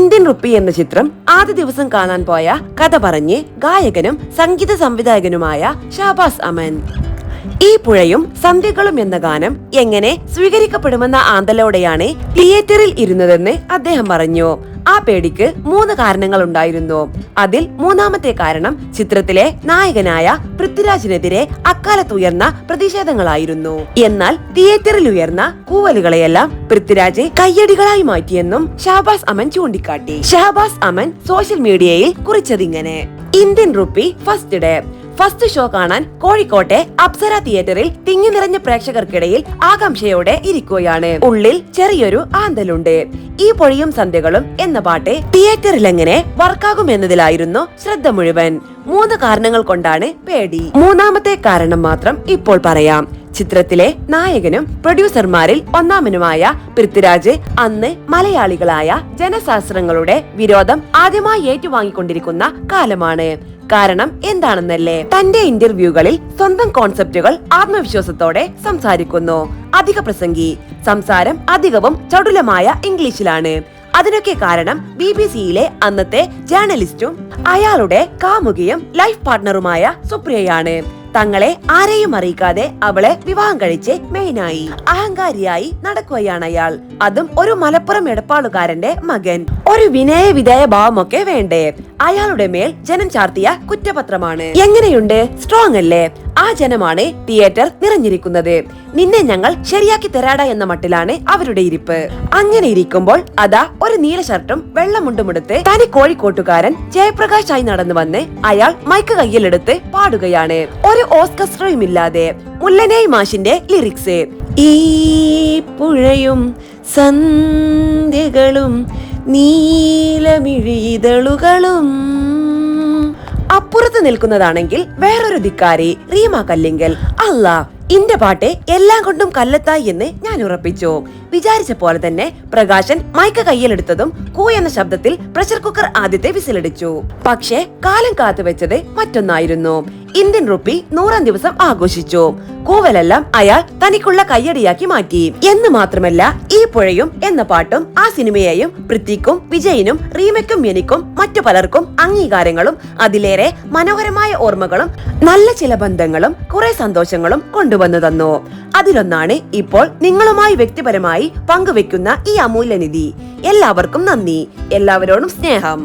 Indian rupee എന്ന ചിത്രം ആദ്യ ദിവസം കാണാൻ പോയ കഥ പറഞ്ഞ് ഗായകനും സംഗീത സംവിധായകനുമായ ഷഹബാസ് അമൻ. ഈ പുഴയും സന്ധ്യകളും എന്ന ഗാനം എങ്ങനെ സ്വീകരിക്കപ്പെടുമെന്ന ആന്തലോടെയാണ് തിയേറ്ററിൽ ഇരുന്നതെന്ന് അദ്ദേഹം പറഞ്ഞു. ആ പേടിക്ക് 3 കാരണങ്ങൾ ഉണ്ടായിരുന്നു. അതിൽ മൂന്നാമത്തെ കാരണം ചിത്രത്തിലെ നായകനായ പൃഥ്വിരാജിനെതിരെ അക്കാലത്ത് ഉയർന്ന പ്രതിഷേധങ്ങളായിരുന്നു. എന്നാൽ തിയേറ്ററിൽ ഉയർന്ന കൂവലുകളെയെല്ലാം പൃഥ്വിരാജ് കയ്യടികളായി മാറ്റിയെന്നും ഷഹബാസ് അമൻ ചൂണ്ടിക്കാട്ടി. ഷഹബാസ് അമൻ സോഷ്യൽ മീഡിയയിൽ കുറിച്ചതിങ്ങനെ: ഇന്ത്യൻ റുപ്പി ഫസ്റ്റ് ഷോ കാണാൻ കോഴിക്കോട്ടെ അപ്സര തിയേറ്ററിൽ തിങ്ങി നിറഞ്ഞ പ്രേക്ഷകർക്കിടയിൽ ആകാംക്ഷയോടെ ഇരിക്കുകയാണ്. ഉള്ളിൽ ചെറിയൊരു ആന്തലുണ്ട്. ഈ പൊഴിയും സന്ധ്യകളും എന്ന പാട്ട് തിയേറ്ററിൽ എങ്ങനെ വർക്കാകുമെന്നതിലായിരുന്നു ശ്രദ്ധ മുഴുവൻ. 3 കാരണങ്ങൾ കൊണ്ടാണ് പേടി. മൂന്നാമത്തെ കാരണം മാത്രം ഇപ്പോൾ പറയാം. ചിത്രത്തിലെ നായകനും പ്രൊഡ്യൂസർമാരിൽ ഒന്നാമനുമായ പൃഥ്വിരാജ് അന്ന് മലയാളികളായ ജനശാസ്ത്രങ്ങളുടെ വിരോധം ആദ്യമായി ഏറ്റുവാങ്ങിക്കൊണ്ടിരിക്കുന്ന കാലമാണ്. കാരണം എന്താണെന്നല്ലേ? തന്റെ ഇന്റർവ്യൂകളിൽ സ്വന്തം കോൺസെപ്റ്റുകൾ ആത്മവിശ്വാസത്തോടെ സംസാരിക്കുന്നു. അധിക പ്രസംഗി. സംസാരം അധികവും ചടുലമായ ഇംഗ്ലീഷിലാണ്. അതിനൊക്കെ കാരണം BBC-യിലെ അന്നത്തെ ജേർണലിസ്റ്റും അയാളുടെ കാമുകിയും ലൈഫ് പാർട്ട്ണറുമായ സുപ്രിയയാണ്. തങ്ങളെ ആരെയും അറിയിക്കാതെ അവളെ വിവാഹം കഴിച്ച് മെയിനായി അഹങ്കാരിയായി നടക്കുകയാണ് അയാൾ. അതും ഒരു മലപ്പുറം എടപ്പാളുകാരന്റെ മകൻ. ഒരു വിനയ വിധേയ ഭാവമൊക്കെ വേണ്ടേ? അയാളുടെ മേൽ ജനം ചാർത്തിയ കുറ്റപത്രമാണ്. എങ്ങനെയുണ്ട്? സ്ട്രോങ് അല്ലേ? ആ ജനമാണ് തിയേറ്റർ നിറഞ്ഞിരിക്കുന്നത്. നിന്നെ ഞങ്ങൾ ശരിയാക്കി തരാടാ എന്ന മട്ടിലാണ് അവരുടെ ഇരിപ്പ്. അങ്ങനെ ഇരിക്കുമ്പോൾ അതാ ഒരു നീല ഷർട്ടും വെള്ള മുണ്ടുമെടുത്ത് തനി കോഴിക്കോട്ടുകാരൻ ജയപ്രകാശ് ആയി നടന്നു വന്ന് അയാൾ മൈക്ക് കയ്യിലെടുത്ത് പാടുകയാണ്. ഒരു ഓർക്കസ്ട്രയും ഇല്ലാതെ മുല്ലനേയ് മാഷിന്റെ ലിറിക്സ്. ഈ പുഴയും സന്ധ്യകളും നീലമിഴിതളുകളും. അപ്പുറത്ത് നിൽക്കുന്നതാണെങ്കിൽ വേറൊരു ധിക്കാരി റീമ കല്ലിങ്കൽ. അല്ലാ, ഇന്റെ പാട്ട് എല്ലാം കൊണ്ടും കല്ലെത്തായി എന്ന് ഞാൻ ഉറപ്പിച്ചു. വിചാരിച്ച പോലെ തന്നെ പ്രകാശൻ മൈക്ക് കയ്യിലെടുത്തതും കൂ എന്ന ശബ്ദത്തിൽ പ്രഷർ കുക്കർ ആദ്യത്തെ വിസിലടിച്ചു. പക്ഷേ കാലം കാത്തുവെച്ചത് മറ്റൊന്നായിരുന്നു. ഇന്ത്യൻ റുപ്പി 100ാം ദിവസം ആഘോഷിച്ചു. കൂവലെല്ലാം അയാൾ തനിക്കുള്ള കയ്യടിയാക്കി മാറ്റി. എന്ന് മാത്രമല്ല, ഈ പുഴയും എന്ന പാട്ടും ആ സിനിമയെയും പൃഥ്വിക്കും വിജയിനും റീമയ്ക്കും എനിക്കും മറ്റു പലർക്കും അംഗീകാരങ്ങളും അതിലേറെ മനോഹരമായ ഓർമ്മകളും നല്ല ചില ബന്ധങ്ങളും കുറെ സന്തോഷങ്ങളും കൊണ്ടുവന്നു തന്നു. അതിലൊന്നാണ് ഇപ്പോൾ നിങ്ങളുമായി വ്യക്തിപരമായി പങ്കുവെക്കുന്ന ഈ അമൂല്യ നിധി. എല്ലാവർക്കും നന്ദി. എല്ലാവരോടും സ്നേഹം.